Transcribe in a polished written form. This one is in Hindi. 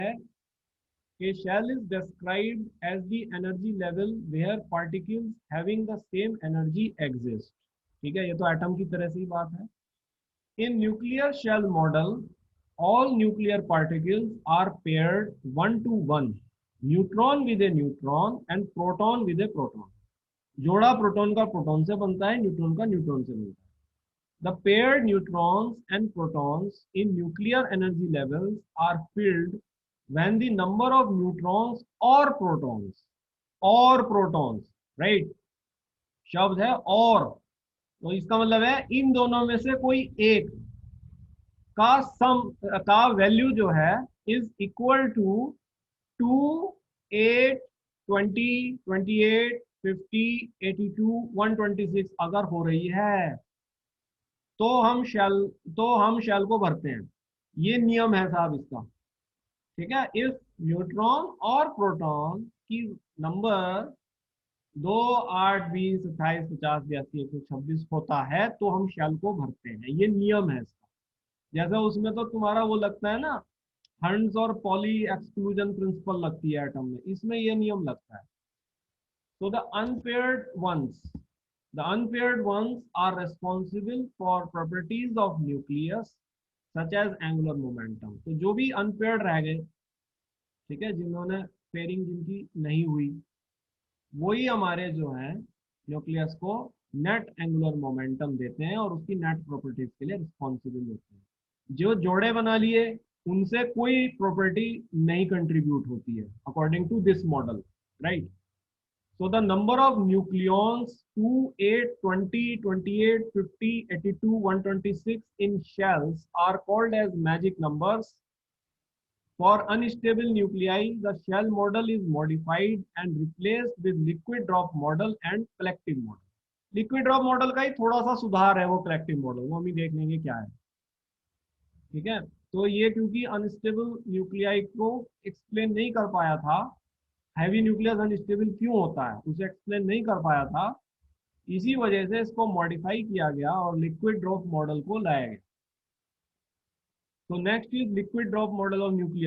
A shell is described as the energy level where particles having the same energy exist. ठीक है, ये तो एटम की तरह से ही बात है. In nuclear shell model, all nuclear particles are paired one to one, neutron with a neutron and proton with a proton. जोड़ा प्रोटॉन का प्रोटॉन से बनता है, न्यूट्रॉन का न्यूट्रॉन से बनता है. The paired neutrons and protons in nuclear energy levels are filled when the number of neutrons or protons, right? शब्द है और, तो इसका मतलब है इन दोनों में से कोई एक का सम का वैल्यू जो है इज इक्वल टू 2, 8, 20, 28, 50, 82, 126 अगर हो रही है तो हम शेल को भरते हैं. ये नियम है साहब इसका. ठीक है, इफ न्यूट्रॉन और प्रोटॉन की नंबर 2, 8, 20, 28, 50, 82, 126 होता है तो हम शेल को भरते हैं. ये नियम है इसका. जैसा उसमें तो तुम्हारा वो लगता है ना, हंड्स और पॉली एक्सक्लूजन प्रिंसिपल लगती है एटम में, इसमें ये नियम लगता है. So the unpaired ones are responsible for properties of nucleus such as angular momentum. तो जो भी unpaired रह गए, ठीक है, जिन्होंने पेयरिंग जिनकी नहीं हुई, वही हमारे जो है न्यूक्लियस को नेट एंगुलर मोमेंटम देते हैं और उसकी नेट प्रॉपर्टीज के लिए रिस्पॉन्सिबल होते हैं. जो जोड़े बना लिए उनसे कोई प्रॉपर्टी नहीं कंट्रीब्यूट होती है according to this model, right. So the number of nucleons 2, 8, 20, 28, 50, 82, 126 in shells are called as magic numbers. For unstable nuclei, the shell model is modified and replaced with liquid drop model and collective model. Liquid drop model का ही थोड़ा सा सुधार है वो कलेक्टिव मॉडल, वो हम ही देख लेंगे क्या है. ठीक है, तो ये क्योंकि अनस्टेबल न्यूक्लियाई को एक्सप्लेन नहीं कर पाया था, हैवी न्यूक्लियस अनस्टेबल क्यों होता है उसे एक्सप्लेन नहीं कर पाया था, इसी वजह से इसको मॉडिफाई किया गया और लिक्विड ड्रॉप मॉडल को लाया गया. तो next is liquid drop model of nucleus.